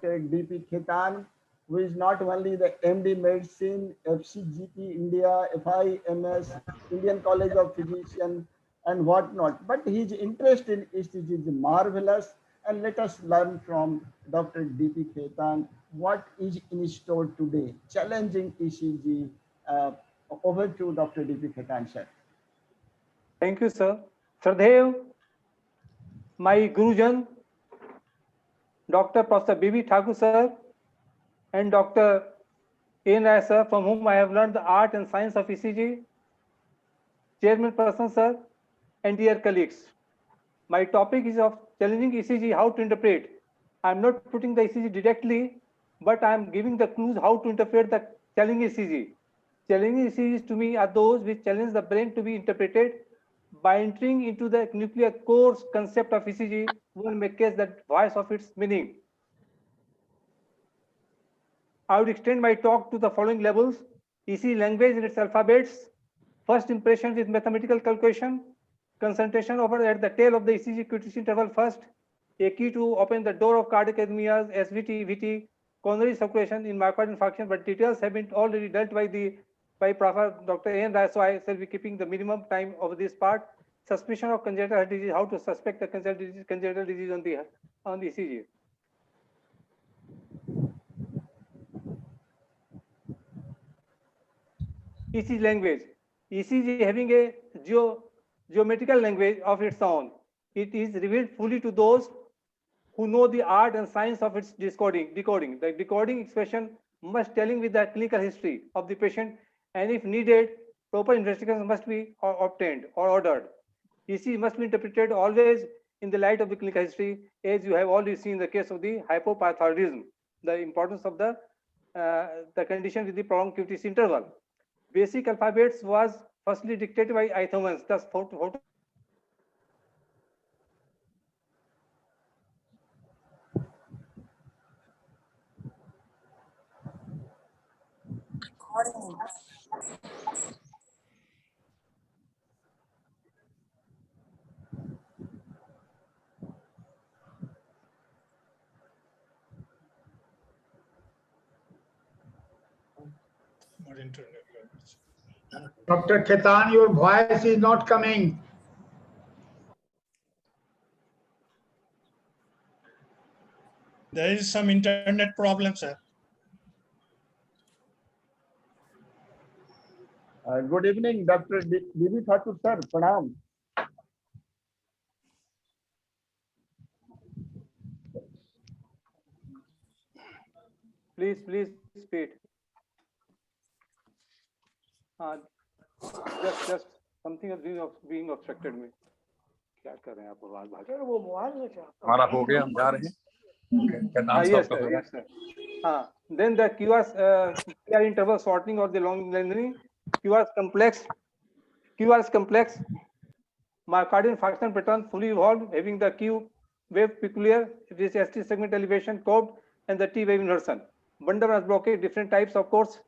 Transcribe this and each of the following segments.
D.P. Khetan, who is not only the MD Medicine, FCGP India, FIMS, Indian College of Physicians, and whatnot, but his interest in ECG is marvelous. And let us learn from Dr. D.P. Khetan what is in store today, challenging ECG. Over to Dr. D.P. Khetan, sir. Thank you, sir. Shraddhev, my Gurujan, Dr. Professor B.B. Thakur, sir, and Dr. A. Rai, sir, from whom I have learned the art and science of ECG, Chairman Person, sir, and dear colleagues. My topic is of challenging ECG, how to interpret. I am not putting the ECG directly, but I am giving the clues how to interpret the challenging ECG. Challenging ECGs to me are those which challenge the brain to be interpreted. By entering into the nuclear core concept of ECG, one may catch the voice of its meaning. I would extend my talk to the following levels: ECG language in its alphabets, first impressions with mathematical calculation, concentration over at the tail of the ECG QTC interval first, a key to open the door of cardiac arrhythmias, SVT, VT, coronary circulation in myocardial infarction, but details have been already dealt by Professor Dr. A. N. Rai, so I shall be keeping the minimum time of this part. Suspicion of congenital heart disease, how to suspect the congenital disease on the ECG. ECG language. ECG having a geometrical language of its own. It is revealed fully to those who know the art and science of its decoding. The decoding expression must telling with the clinical history of the patient, and if needed, proper investigations must be obtained or ordered. ECG must be interpreted always in the light of the clinical history, as you have already seen in the case of the hypoparathyroidism, the importance of the condition with the prolonged QTC interval. Basic alphabets was firstly dictated by Ithomans, thus Dr. Khetan, your voice is not coming. There is some internet problem, sir. Good evening, Dr. D.B. Thakur, sir. Pranam. Please speed. Just something is being obstructed me. क्या कर रहे हैं आप आवाज भाग रहे हैं वो मोबाइल में क्या हमारा हो गया हम जा रहे हैं yes sir then the QR interval sorting or the long lengthening QR is complex myocardial infarction pattern fully evolved having the Q wave peculiar it is ST segment elevation curved and the T wave inversion bundle branch blockade different types of course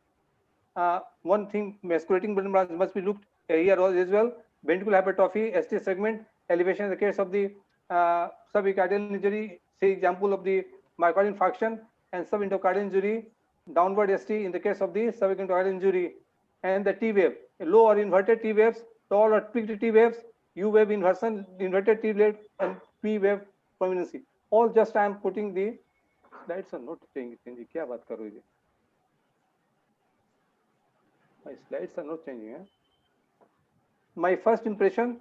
one thing masculating bundle branch must be looked here as well ventricular hypertrophy ST segment elevation in the case of the subendocardial injury, say example of the myocardial infarction and subendocardial injury, downward ST in the case of the subendocardial injury, and the T wave, low or inverted T waves, tall or tweaked T waves, U wave inversion, inverted T wave, and P wave prominency. All just I am putting the slides are not changing. क्या बात कर रही है? My slides are not changing. My first impression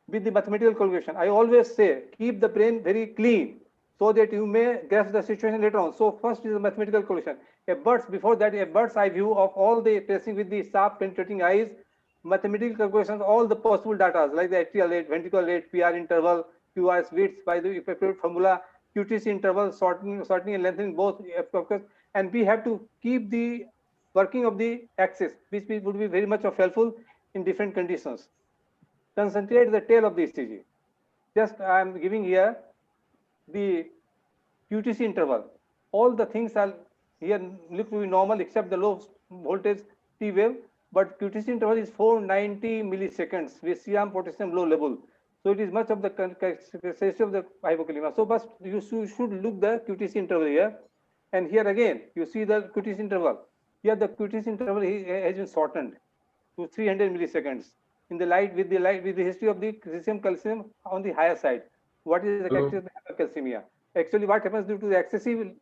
with the mathematical calculation, I always say keep the brain very clean so that you may grasp the situation later on. So first is the mathematical calculation. Before that, a bird's eye view of all the tracing with the sharp penetrating eyes, mathematical calculations, all the possible data like the atrial rate, ventricular rate, PR interval, QRS widths by the appropriate formula, QTC interval, shortening and lengthening both, and we have to keep the working of the axis, which would be very much helpful in different conditions. Concentrate the tail of the ECG. Just I am giving here the QTC interval. All the things are here look to be normal except the low voltage T wave, but QTC interval is 490 milliseconds with serum potassium low level. So it is much of the characteristic of the hypokalemia. So but you should look the QTC interval here, and here again you see the QTC interval. Here the QTC interval has been shortened to 300 milliseconds in the light with the history of the calcium on the higher side. What is the characteristic of hypercalcemia? Actually, what happens due to the excessive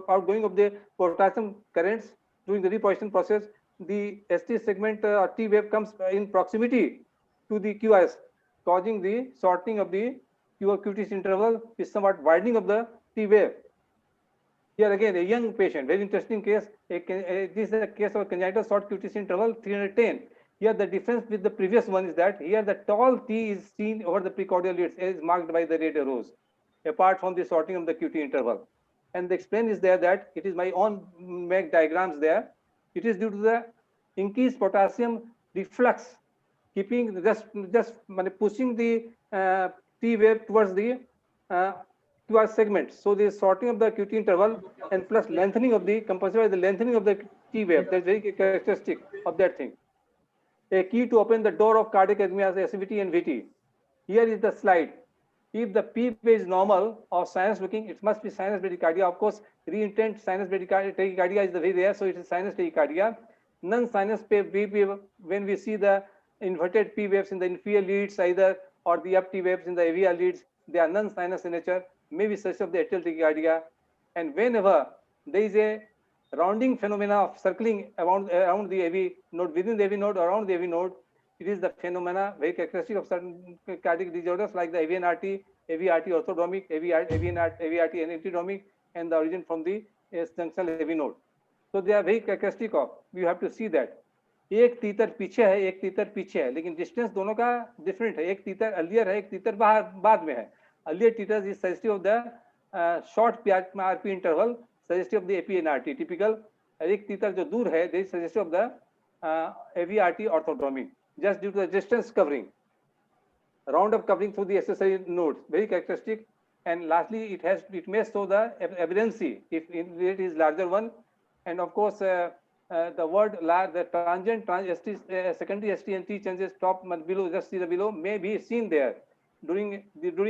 outgoing of the potassium currents during the repositioning process, the ST segment or T wave comes in proximity to the QRS, causing the shortening of the QTC interval with somewhat widening of the T wave. Here again, a young patient, very interesting case. This is a case of congenital short QTC interval 310. Here the difference with the previous one is that here the tall T is seen over the precordial leads as marked by the red arrows, apart from the shortening of the QT interval. And the explain is there that it is my own make diagrams there. It is due to the increased potassium reflux, keeping just pushing the T wave towards the QR segment. So the shortening of the QT interval and plus lengthening of the compensated by the lengthening of the T wave. That's very characteristic of that thing. A key to open the door of cardiac arrhythmia is SVT and VT. Here is the slide. If the P wave is normal or sinus looking, it must be sinus bradycardia. Of course, reintent sinus bradycardia is the very rare, so it is sinus bradycardia. Non-sinus P wave, when we see the inverted P waves in the inferior leads either or the up T waves in the AVR leads, they are non-sinus in nature, may be such of the atrial tachycardia. And whenever there is a rounding phenomena of circling around the AV node, within the AV node, around the AV node, it is the phenomena very characteristic of certain cardiac disorders like the AVNRT, AVRT orthodromic, AVRT anectodromic, and the origin from the junctional AV node. So they are very characteristic of. You have to see that. एक तीतर पीछे है, एक तीतर पीछे है, लेकिन distance दोनों का डिफरेंट है. एक तीतर अर्लियर है, एक तीतर बाद में है. Earlier titers is suggestive of the short RP interval, suggestive of the APNRT. Typical एक तीतर जो दूर है, they is suggestive of the AVRT orthodromy, just due to the distance covering, round of covering through the accessory nodes, very characteristic. And lastly, it may show the aberrancy if it is larger one. And of course, the word the tangent secondary ST and T changes top below, just see the below, may be seen there during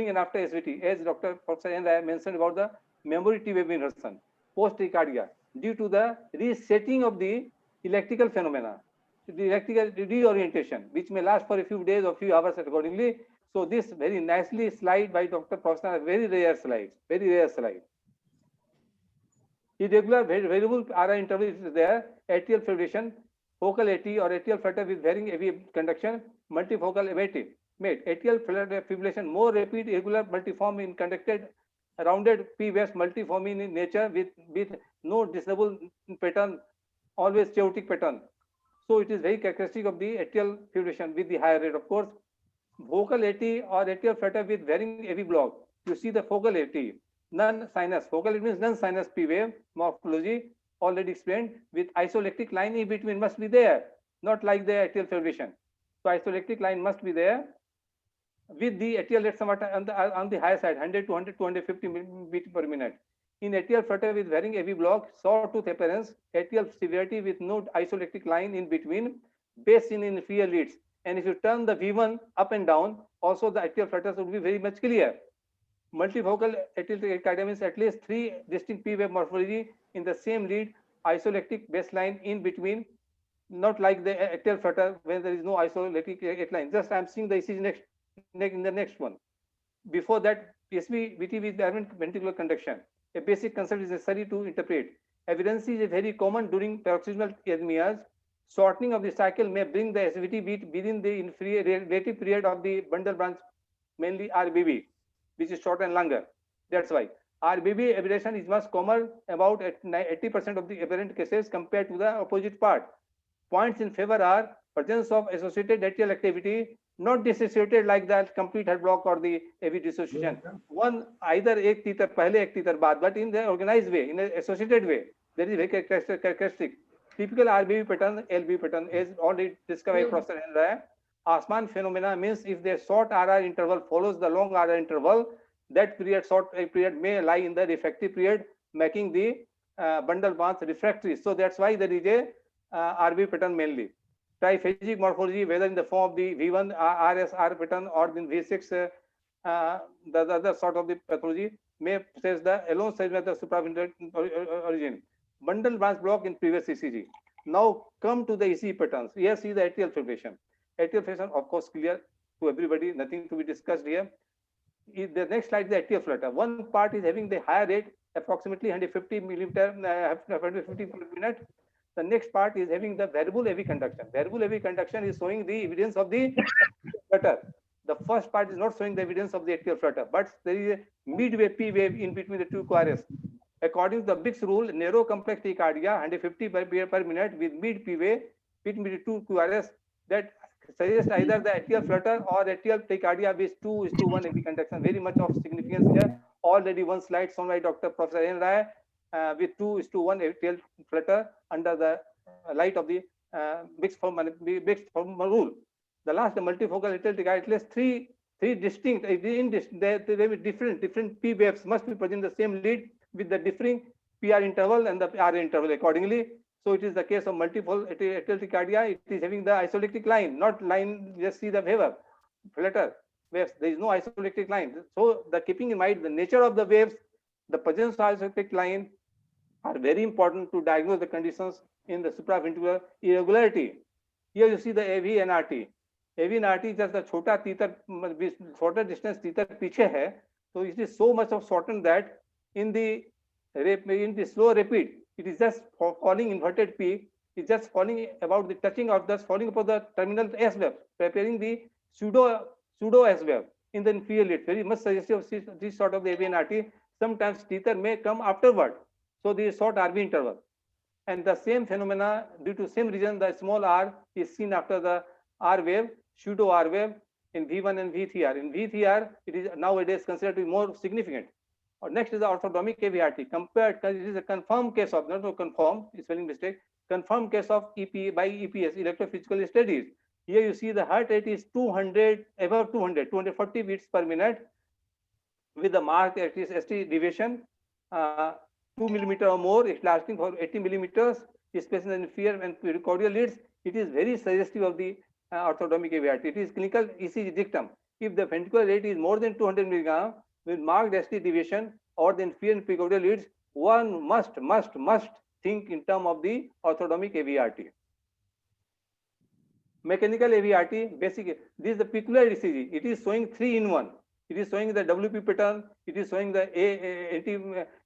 and after SVT, as Dr. Professor N. Rai mentioned about the memory T wave inversion post tachycardia due to the resetting of the electrical phenomena, the electrical reorientation, which may last for a few days or few hours accordingly. So this very nicely slide by Dr. Professor, a very rare slide, very rare slide. Irregular variable RI interval is there, atrial fibrillation, focal AT or atrial flutter with varying AV conduction, multifocal mate, atrial fibrillation, more rapid, irregular, multiform in conducted, rounded P waves, multiform in nature with no discernible pattern, always chaotic pattern. So it is very characteristic of the atrial fibrillation with the higher rate, of course. Vocal AT or atrial flutter with varying AV block. You see the focal AT, non-sinus. Focal it means non-sinus P wave morphology, already explained, with isoelectric line in between must be there, not like the atrial fibrillation. So isoelectric line must be there with the atrial rate somewhat on the higher side, 100 to 100 to 150 beat per minute. In atrial flutter with varying AV block, sawtooth appearance, atrial severity with no isoelectric line in between, base in inferior leads. And if you turn the V1 up and down, also the atrial flutters would be very much clear. Multifocal atrial tachycardia means at least 3 distinct P wave morphology in the same lead, isoelectric baseline in between, not like the atrial flutter when there is no isoelectric line. Just I am seeing the ECG in the next one. Before that, PSV, VT with aberrant ventricular conduction. A basic concept is necessary to interpret. Aberrancy is very common during paroxysmal arrhythmias. Shortening of the cycle may bring the SVT beat within the inferior relative period of the bundle branch, mainly RBB, which is short and longer. That's why RBB aberration is much common, about 80% of the aberrant cases compared to the opposite part. Points in favor are presence of associated atrial activity, not dissociated like the complete head block or the AV dissociation. One either ek titar pehle ek titar baad, but in the organized way, in an associated way, there is very characteristic. Typical RBB pattern, LB pattern, as already discovered by Professor N. Rai. Asman phenomena means if the short RR interval follows the long RR interval, that period, short period, may lie in the refractory period, making the bundle branch refractory. So that's why there is a RB pattern mainly. Triphasic morphology, whether in the form of the V1 RSR pattern or in V6, the other sort of the pathology, may possess the alone size of the supraventricular origin. Bundle branch block in previous ECG. Now come to the ECG patterns. Here see the atrial fibrillation. Atrial fibrillation, of course, clear to everybody, nothing to be discussed here. The next slide is the atrial flutter. One part is having the higher rate, approximately 150 millimeter, 150 per minute. The next part is having the variable AV conduction. Variable AV conduction is showing the evidence of the flutter. The first part is not showing the evidence of the atrial flutter, but there is a midway P wave in between the two QRS. According to the Bick's rule, narrow complex tachycardia 150 per minute with mid P wave between the two QRS, that suggests either the atrial flutter or atrial tachycardia with 2:1 AV conduction. Very much of significance here. Already one slide shown by Dr. Professor N. Rai with 2:1 atrial flutter under the light of the Bick's rule. The last, the multifocal atrial tachycardia, at least three distinct, different P waves must be present in the same lead with the differing PR interval and the R interval accordingly. So it is the case of multiple atrial tachycardia. It is having the isoelectric line, not line. Just see the wave flutter waves. There is no isoelectric line. So the keeping in mind the nature of the waves, the presence of isoelectric line are very important to diagnose the conditions in the supraventricular irregularity. Here you see the AV and RT. AV and RT just the छोटा तीतर, shorter distance तीतर पीछे है. So it is so much of shortened that in the slow rapid, it is just falling inverted P. It's just falling about the touching of the falling upon the terminal S wave, preparing the pseudo S wave in the inferior lead. Very much suggestive of this sort of the AV and RT. Sometimes tether may come afterward. So the short RV interval. And the same phenomena due to same reason, the small r is seen after the R wave, pseudo R wave in V1 and V3R. In V3R, it is nowadays considered to be more significant. Next is the orthodromic AVRT. Compared, it is a confirmed case of, not confirmed, it's spelling mistake, confirmed case of EP by EPS, electrophysical studies. Here you see the heart rate is 200, above 240 beats per minute with the marked ST deviation, 2 millimeter or more. It's lasting for 80 millimeters, especially in inferior and precordial leads. It is very suggestive of the orthodromic AVRT. It is clinical ECG dictum. If the ventricular rate is more than 200 milligram with marked ST deviation or the inferior and precordial leads, one must think in terms of the orthodromic AVRT. Mechanical AVRT, basic. This is the peculiar ECG. It is showing 3-in-1. It is showing the WP pattern. It is showing the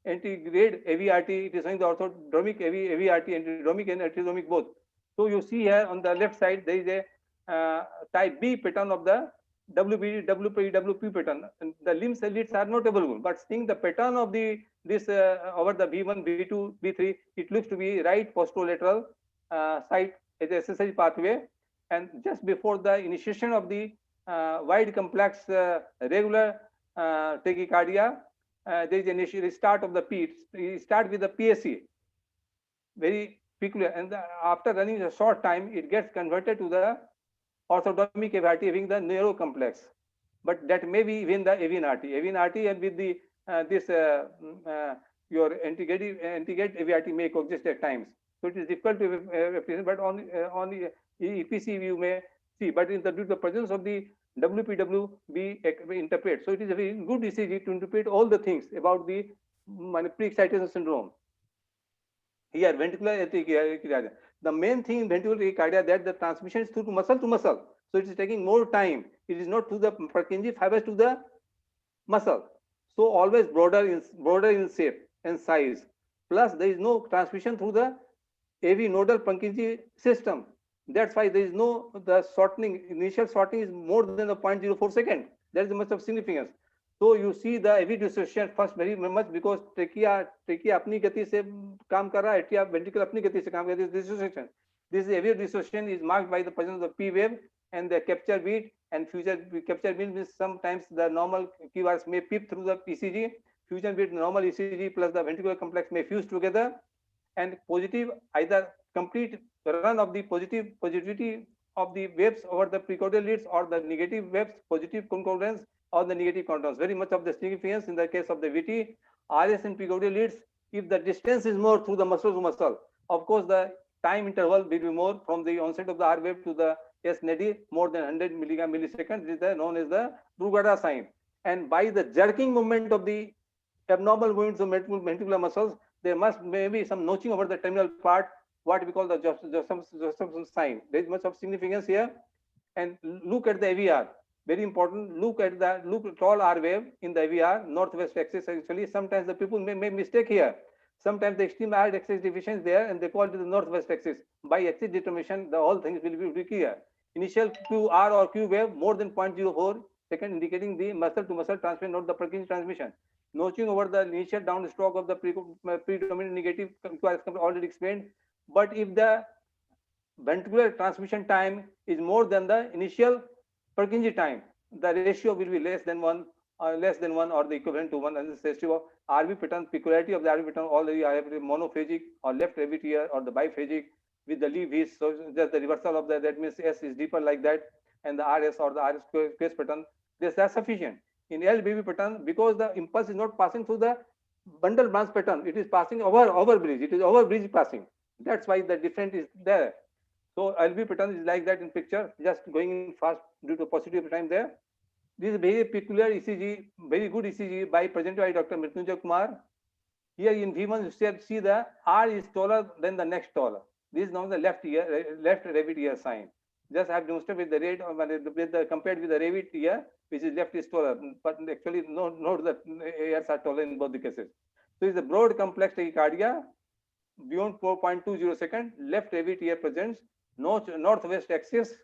anti-grade AVRT. It is showing the orthodromic AVRT, antidromic and artrodromic both. So you see here on the left side there is a type B pattern of the WP pattern. And the limb leads are not available, but seeing the pattern of this over the V1, V2, V3, it looks to be right posterolateral side as a SSI pathway. And just before the initiation of the wide complex regular tachycardia, there is initial start of the P. It start with the PSC, very peculiar, and after running a short time, it gets converted to the orthodromic AVRT having the narrow complex, but that may be even the AVNRT. AVNRT and with the your integrated AVRT may coexist at times. So it is difficult to represent, but on the EPC view may see, but in the due to the presence of the WPW we interpret. So it is a very good ECG to interpret all the things about the pre-excitation syndrome. Here, ventricular tachycardia. The main thing in ventricular tachycardia that the transmission is through muscle to muscle. So it is taking more time. It is not through the Purkinje fibers to the muscle. So always broader in shape and size. Plus there is no transmission through the AV nodal Purkinje system. That's why there is no, the shortening, initial shortening is more than the 0.04 second. There is much of significance. So you see the AV dissociation first very much because trachea अपनी गति से काम कर रहा है, atrial ventricle अपनी गति से काम कर रहा है. Dissociation. This AV dissociation is marked by the presence of the P wave and the capture beat, and fusion capture beat means sometimes the normal QRS may peep through the ECG. Fusion beat normal ECG plus the ventricular complex may fuse together, and positive either complete run of the positivity of the waves over the precordial leads or the negative waves, positive concordance or the negative concordance. Very much of the significance in the case of the VT, RS and precordial leads. If the distance is more through the muscle to muscle, of course the time interval will be more from the onset of the R wave to the S nadi, more than 100 milliseconds. This is known as the Brugada sign. And by the jerking movement of the abnormal movements of ventricular muscles, there must maybe some notching over the terminal part, what we call the Josephson sign. There is much of significance here. And look at the AVR, very important. Look at all R wave in the AVR, northwest axis. Actually, sometimes the people may mistake here. Sometimes the extreme R axis deviation is there, and they call it the northwest axis. By axis determination, the whole thing will be clear. Initial QR or Q wave more than 0.04 second, indicating the muscle to muscle transmission, not the Purkinje transmission. Notching over the initial downstroke of the predominant negative, already explained. But if the ventricular transmission time is more than the initial Purkinje time, the ratio will be less than 1 or the equivalent to 1. And this ratio of RV pattern, peculiarity of the RV pattern, already I have monophagic or left AVTR or the biphagic with the leaf is, so just the reversal of that means S is deeper like that, and the RS or the RS case pattern, that's sufficient. In LBB pattern, because the impulse is not passing through the bundle branch pattern, it is passing over bridge. It is over bridge passing. That's why the difference is there. So LB pattern is like that in picture, just going in fast due to positive time there. This is very peculiar ECG, very good ECG by presented by Dr. Mrityunjay Kumar. Here in V1, you see the R is taller than the next taller. This is now the left rabbit ear sign. Just I have demonstrated with the rate compared with the rabbit ear, which is left is taller, but actually note that ears are taller in both the cases. So it's a broad complex tachycardia beyond 4.20 seconds. Left rabbit ear presents northwest axis.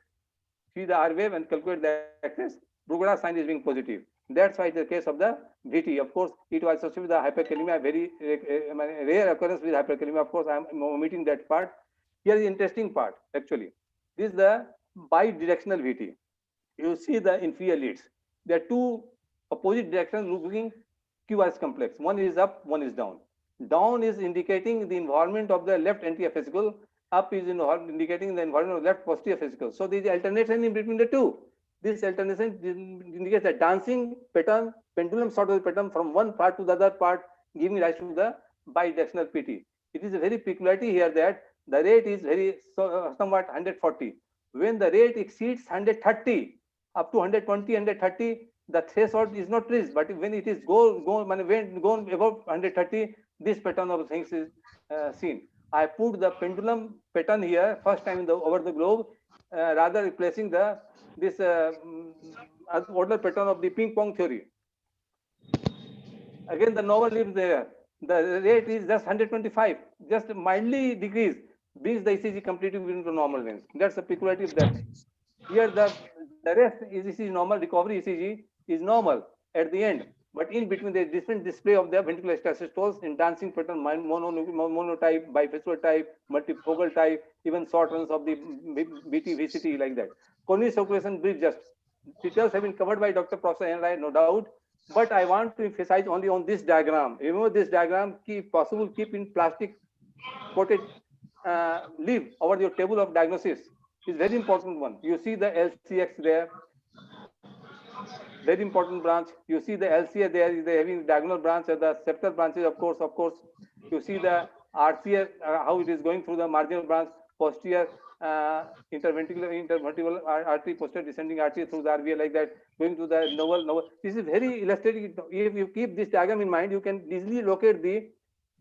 See the R wave and calculate the axis. Brugada sign is being positive. That's why the case of the VT. Of course, it was associated with the hyperkalemia, very rare occurrence with hyperkalemia. Of course, I am omitting that part. Here is the interesting part, actually. This is the bidirectional VT. You see the inferior leads. There are two opposite directions looking QRS complex. One is up, one is down. Down is indicating the involvement of the left anterior fascicle. Up is indicating the involvement of left posterior fascicle. So there is alternation in between the two. This alternation indicates a dancing pattern, pendulum sort of pattern from one part to the other part, giving rise to the bidirectional PT. It is a very peculiarity here that the rate is somewhat 140. When the rate exceeds 130, up to 120, 130, the threshold is not reached. But when it is gone above 130, this pattern of things is seen. I put the pendulum pattern here first time over the globe, rather replacing this order pattern of the ping pong theory. Again, the normal is there. The rate is just 125, just mildly decreased, brings the ECG completely into normal range. That's the peculiarity of that. Here, the rest is normal. Recovery ECG is normal at the end, but in between there is different display of the ventricular systoles in dancing pattern, monotype, bifascial type, multifocal type, even short runs of the BT, VCT like that. Coronary circulation brief just. Details have been covered by Dr. Professor N. no doubt. But I want to emphasize only on this diagram. Remember this diagram, if possible, keep in plastic coated leave over your table of diagnosis. Is very important one. You see the LCX there, very important branch. You see the LCA there is having diagonal branch, the septal branches, of course. You see the RCA, how it is going through the marginal branch, posterior intervertebral artery, posterior descending artery through the RVA like that, going to the novel. This is very illustrative. If you keep this diagram in mind, you can easily locate the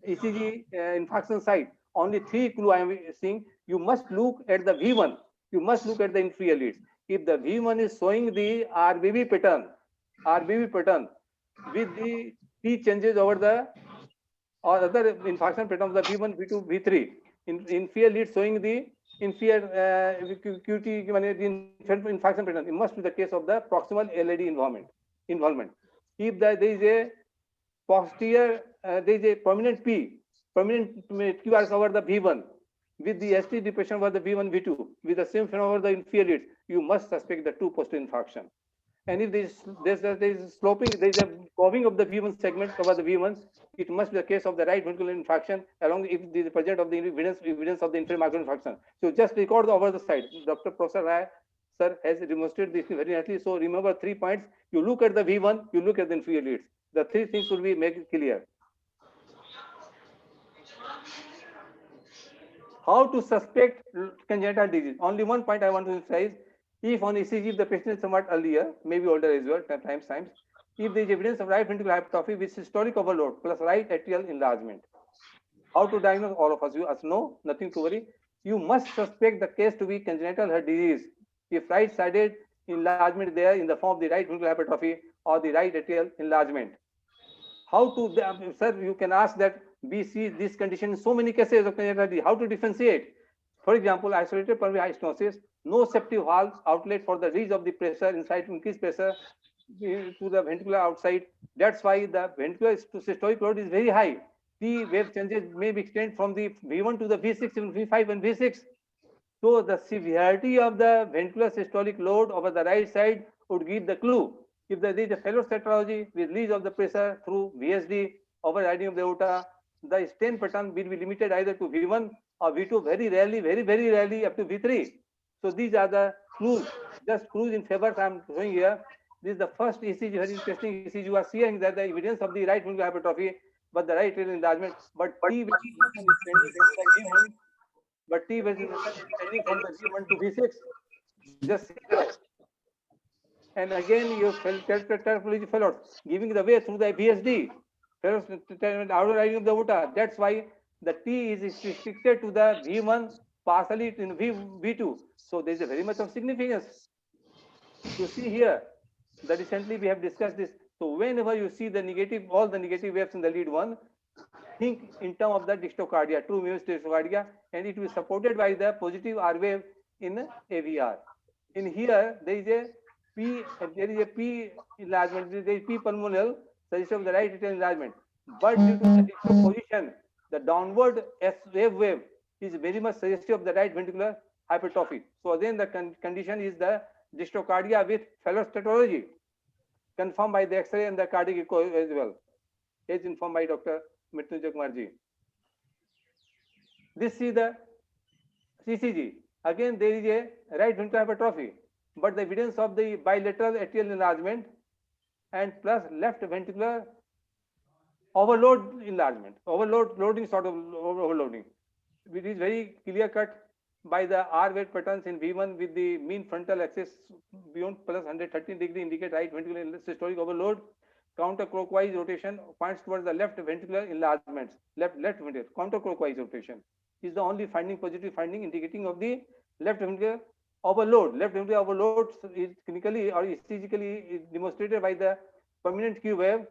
ECG infarction site. Only 3 clues I am seeing. You must look at the V1. You must look at the inferior leads. If the V1 is showing the RBB pattern with the T changes over the or other infarction pattern of the V1, V2, V3, inferior lead showing the inferior QT infarction pattern, it must be the case of the proximal LAD involvement. If there is a posterior, there is a prominent QRS over the V1 with the ST depression over the V1, V2 with the same phenomenon over the inferior leads, you must suspect the 2 posterior infarction. And if there is sloping, there is a curving of the V1 segment over the V1, it must be the case of the right ventricular infarction along if the presence of the evidence of the inferior marginal infarction. So just record over the side. Dr. Professor Rai sir has demonstrated this very nicely. So remember 3 points. You look at the V1, you look at the inferior leads. The 3 things will be made clear. How to suspect congenital disease? Only one point I want to emphasize. If on ECG the patient is somewhat earlier, maybe older as well, times, if there is evidence of right ventricular hypertrophy with systolic overload plus right atrial enlargement. How to diagnose? All of us, you know, nothing to worry. You must suspect the case to be congenital heart disease. If right-sided enlargement there in the form of the right ventricular hypertrophy or the right atrial enlargement. How to, sir, you can ask that we see this condition in so many cases of congenital heart disease. How to differentiate? For example, isolated pulmonary stenosis, no septic valve outlet for the release of the pressure inside to increase pressure to the ventricular outside. That's why the ventricular systolic load is very high. The wave changes may be extended from the V1 to the V6, even V5 and V6. So the severity of the ventricular systolic load over the right side would give the clue. If there is a Fellow's tetralogy with release of the pressure through VSD, overriding of the aorta, the stain pattern will be limited either to V1 or V2, very rarely up to V3. So these are the clues, just clues in favor I am showing here. This is the first ECG, very interesting ECG. You are seeing that the evidence of the right ventricular hypertrophy, but the right atrial enlargement, but T is but T was extending from the V1 to V6. Just see that. And again, you tetraplegic fellows giving the way through the VSD, fellows outer riding of the aorta. That's why the T is restricted to the V1, partially in V2. So there is a very much of significance. You see here, that recently we have discussed this. So whenever you see the negative, all the negative waves in the lead one, think in terms of the dystocardia, true means dystocardia, and it will be supported by the positive R wave in AVR. In here, there is a P enlargement, there is P pulmonal suggestion of the right atrial enlargement. But due to the disto position, the downward S wave is very much suggestive of the right ventricular hypertrophy. So then the condition is the dystocardia with Fellow's tetralogy, confirmed by the X-ray and the cardiac echo as well, as informed by Dr. Mrityunjay Kumar ji. This is the CCG. Again, there is a right ventricular hypertrophy, but the evidence of the bilateral atrial enlargement and plus left ventricular overload enlargement, loading sort of overloading. It is very clear cut by the R wave patterns in V1 with the mean frontal axis beyond plus 113 degree indicate right ventricular systolic overload. Counterclockwise rotation points towards the left ventricular enlargements. Left ventricular counterclockwise rotation is the only positive finding indicating of the left ventricular overload. Left ventricular overload is clinically or ECGically demonstrated by the permanent Q wave,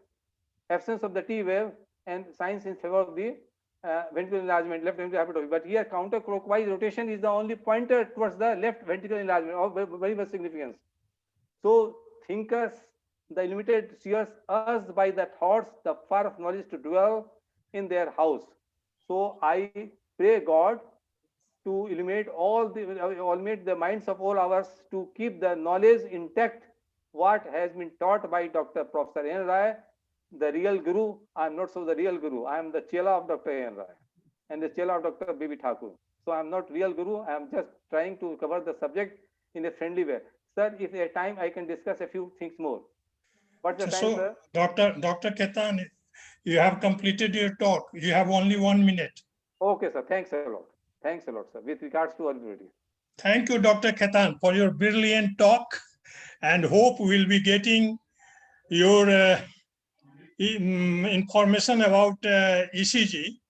absence of the T wave, and signs in favor of the ventricular enlargement, left ventricular hypertrophy. But here counterclockwise rotation is the only pointer towards the left ventricular enlargement of very much significance. So thinkers, the illuminated seers us by the thoughts, the far of knowledge to dwell in their house. So I pray God to illuminate illuminate the minds of all ours to keep the knowledge intact, what has been taught by Dr. Professor N. Rai, the real guru. I am not so the real guru. I am the chela of Dr. N. Rai and the chela of Dr. B.B. Thakur. So I am not real guru. I am just trying to cover the subject in a friendly way. Sir, if there is time, I can discuss a few things more. What's the time, sir? Dr. Ketan, you have completed your talk. You have only 1 minute. Okay, sir. Thanks a lot. Thanks a lot, sir. With regards to audibility. Thank you, Dr. Ketan, for your brilliant talk, and hope we'll be getting your information about ECG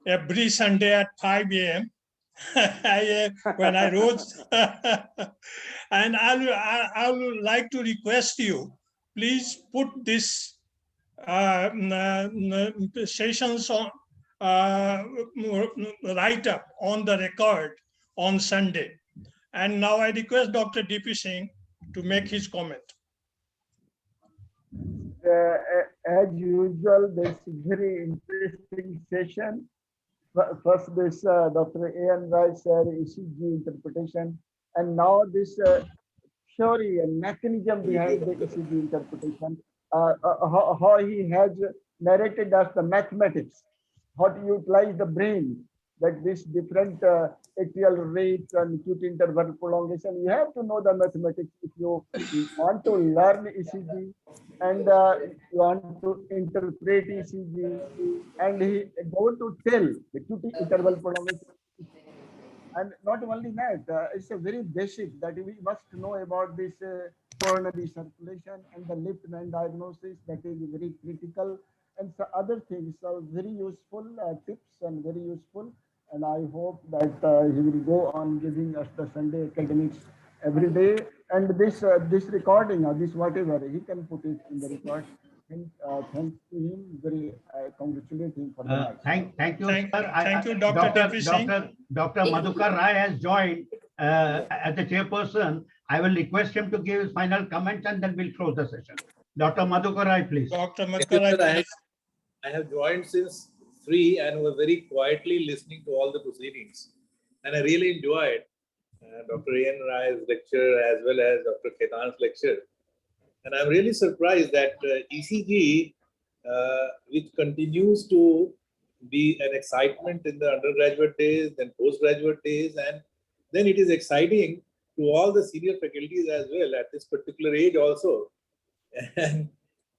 every Sunday at 5 a.m. when I rose. And I would like to request you, please put this sessions on write up on the record on Sunday. And now I request Dr. D.P. Singh to make his comment. As usual, this very interesting session. First, this Dr. A.N. Rai sir, ECG interpretation, and now this theory and mechanism behind the ECG interpretation. How he has narrated us the mathematics, how to utilize the brain, that this different atrial rates and acute interval prolongation. You have to know the mathematics if you want to learn ECG and you want to interpret ECG. And he going to tell the acute interval prolongation And not only that, it's a very basic that we must know about this coronary circulation and the left main diagnosis that is very critical, and so other things are very useful tips and very useful. And I hope that he will go on giving us the Sunday academics every day. And this recording or this whatever he can put it in the record. Thanks to him. Very congratulate him for the night. Thank you, Thank- sir. thank you, Dr. TP Singh. Dr. Madhukar Rai has joined as the chairperson. I will request him to give his final comments and then we'll close the session. Dr. Madhukar Rai, please. Dr. Thank you, Madhukar, sir. I have joined since 3 and was very quietly listening to all the proceedings. And I really enjoyed Dr. Ian Rai's lecture as well as Dr. Khetan's lecture. And I'm really surprised that ECG, which continues to be an excitement in the undergraduate days, then postgraduate days, and then it is exciting to all the senior faculties as well at this particular age also. And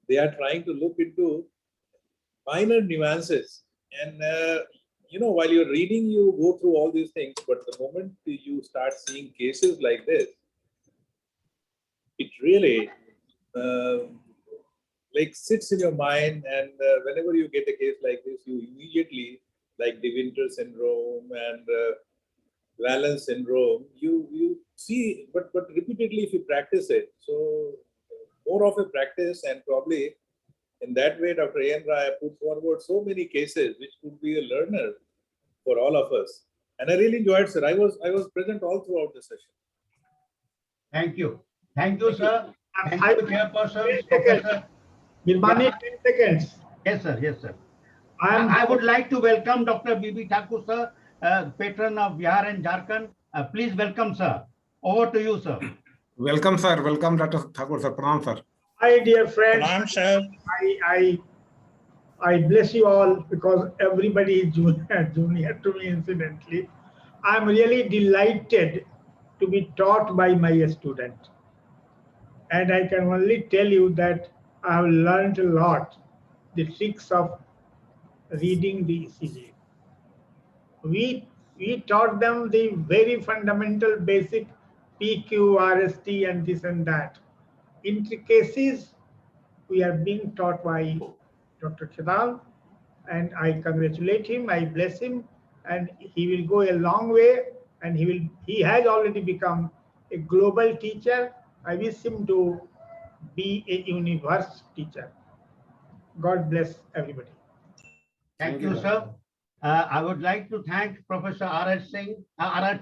they are trying to look into minor nuances. And, while you're reading, you go through all these things, but the moment you start seeing cases like this, it really sits in your mind. And whenever you get a case like this, you immediately, like De Winter syndrome and Valence syndrome, you see, but repeatedly if you practice it, so more of a practice, and probably in that way, Dr. Ian Rai put forward so many cases which could be a learner for all of us. And I really enjoyed, sir. I was present all throughout the session. Thank you. Thank you, sir. Thank you, chairperson. 10 seconds. Professor. Nirmani, 10 seconds. Yes, sir. Yes, sir. I would like to welcome Dr. B.B. Thakur, sir, patron of Bihar and Jharkhand. Please welcome, sir. Over to you, sir. Welcome, sir. Welcome, Dr. Thakur, sir. Pranam, sir. Hi, dear friends. Pranam, sir. I bless you all because everybody is junior to me, incidentally. I'm really delighted to be taught by my student. And I can only tell you that I have learned a lot, the tricks of reading the ECG. We taught them the very fundamental basic PQ, RST, and this and that. Intricacies, we are being taught by Dr. Khetan, and I congratulate him, I bless him, and he will go a long way, and he has already become a global teacher. I wish him to be a universe teacher. God bless everybody. Thank you, sir. I would like to thank Professor R.S. Singh, R.R.